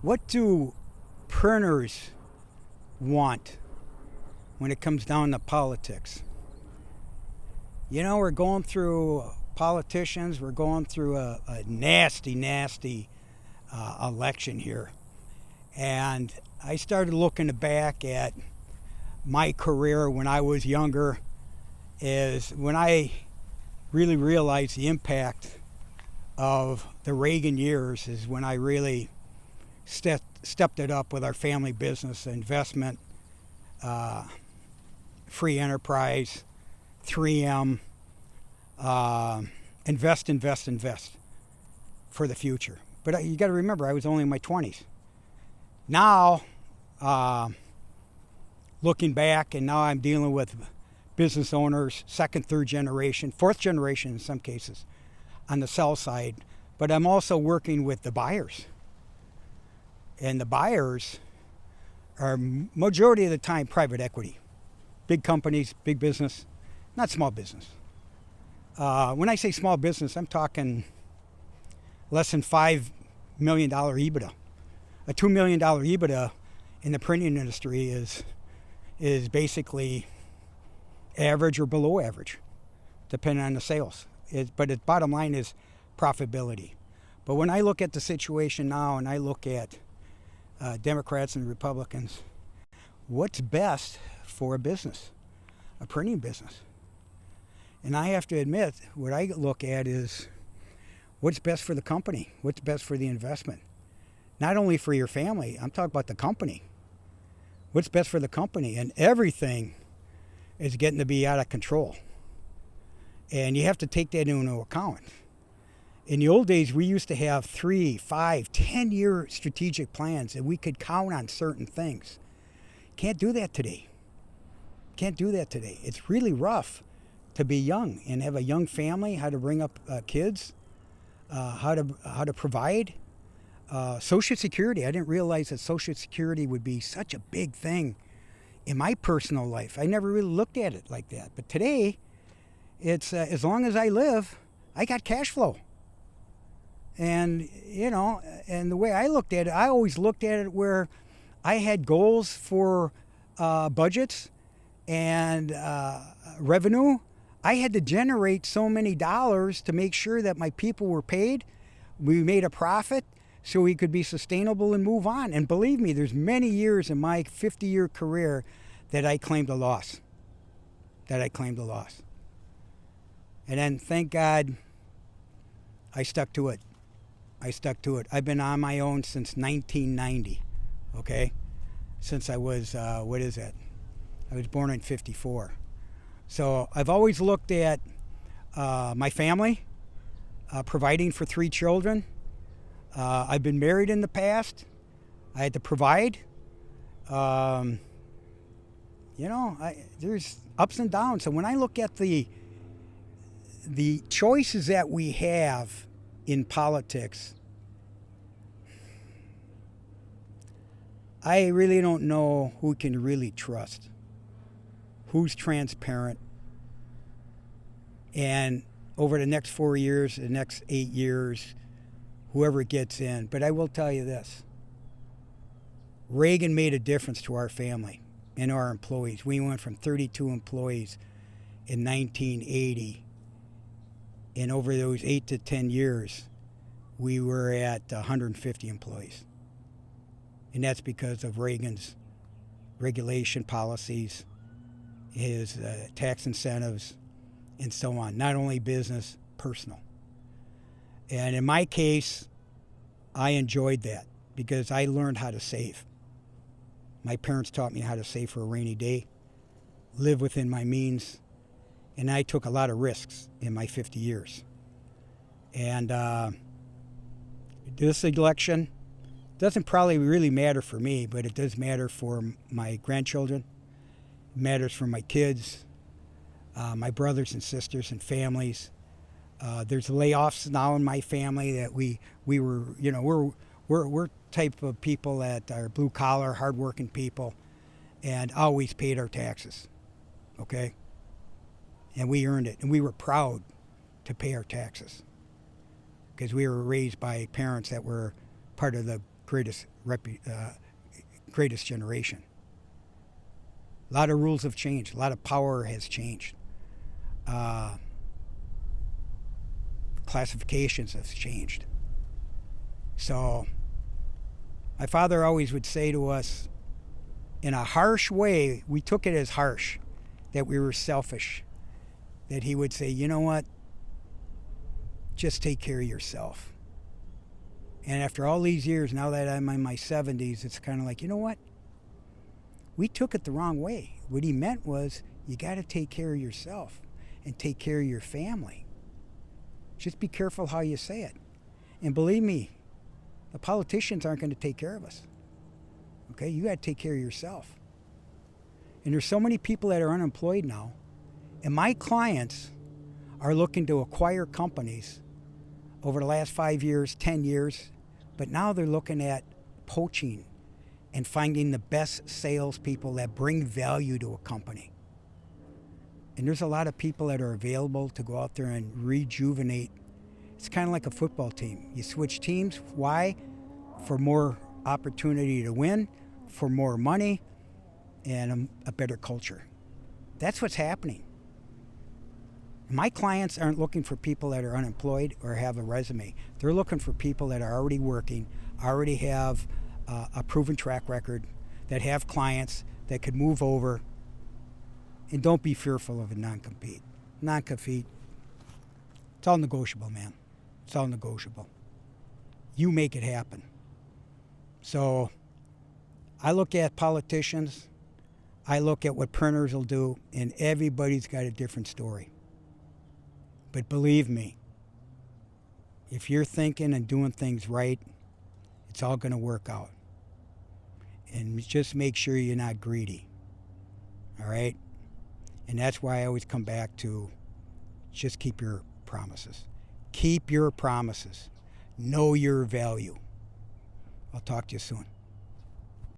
What do printers want when it comes down to politics? You know, we're going through politicians, we're going through a nasty election here. And I started looking back at my career when I was younger, is when I really realized the impact of the Reagan years, is when I really stepped it up with our family business, investment, free enterprise, 3M, invest for the future. But you got to remember, I was only in my 20s. Now, looking back, and now I'm dealing with business owners, second, third generation, fourth generation in some cases, on the sell side. But I'm also working with the buyers. And the buyers are majority of the time private equity. Big companies, big business, not small business. When I say small business, I'm talking less than $5 million EBITDA. A $2 million EBITDA in the printing industry is basically average or below average, depending on the sales. But the bottom line is profitability. But when I look at the situation now, and I look at Democrats and Republicans, what's best for a business, a printing business? And I have to admit, what I look at is what's best for the company, what's best for the investment. Not only for your family, I'm talking about the company. What's best for the company? And everything is getting to be out of control. And you have to take that into account. In the old days, we used to have 3, 5, 10-year strategic plans, and we could count on certain things. Can't do that today. Can't do that today. It's really rough to be young and have a young family, how to bring up kids, how to provide. Social Security, I didn't realize that Social Security would be such a big thing in my personal life. I never really looked at it like that. But today, it's as long as I live, I got cash flow. And, you know, and the way I looked at it, I always looked at it where I had goals for budgets and revenue. I had to generate so many dollars to make sure that my people were paid. We made a profit so we could be sustainable and move on. And believe me, there's many years in my 50-year career that I claimed a loss. And then, thank God, I stuck to it. I've been on my own since 1990, okay? Since I was, I was born in 54. So I've always looked at my family, providing for 3 children. I've been married in the past. I had to provide. There's ups and downs. So when I look at the choices that we have in politics, I really don't know who can really trust, who's transparent. And over the next 4 years, the next 8 years, whoever gets in. But I will tell you this. Reagan made a difference to our family and our employees. We went from 32 employees in 1980. And over those 8 to 10 years, we were at 150 employees. And that's because of Reagan's regulation policies, his tax incentives, and so on. Not only business, personal. And in my case, I enjoyed that because I learned how to save. My parents taught me how to save for a rainy day, live within my means, and I took a lot of risks in my 50 years. And this election doesn't probably really matter for me, but it does matter for my grandchildren. It matters for my kids, my brothers and sisters and families. There's layoffs now in my family that we were, we're type of people that are blue collar, hardworking people, and always paid our taxes, okay? And we earned it, and we were proud to pay our taxes because we were raised by parents that were part of the greatest generation. A lot of rules have changed. A lot of power has changed. Classifications have changed. So my father always would say to us, in a harsh way, we took it as harsh, that we were selfish, that he would say, you know what, just take care of yourself. And after all these years, now that I'm in my 70s, it's kind of like, you know what, we took it the wrong way. What he meant was, you got to take care of yourself and take care of your family. Just be careful how you say it. And believe me, the politicians aren't going to take care of us. Okay, you got to take care of yourself. And there's so many people that are unemployed now, and my clients are looking to acquire companies over the last 5 years, 10 years, but now they're looking at poaching and finding the best salespeople that bring value to a company. And there's a lot of people that are available to go out there and rejuvenate. It's kind of like a football team. You switch teams. Why? For more opportunity to win, for more money, and a better culture. That's what's happening. My clients aren't looking for people that are unemployed or have a resume. They're looking for people that are already working, already have a proven track record, that have clients that could move over. And don't be fearful of a non-compete. Non-compete, it's all negotiable, man. It's all negotiable. You make it happen. So I look at politicians, I look at what printers will do, and everybody's got a different story. But believe me, if you're thinking and doing things right, it's all going to work out. And just make sure you're not greedy. All right? And that's why I always come back to just keep your promises. Keep your promises. Know your value. I'll talk to you soon.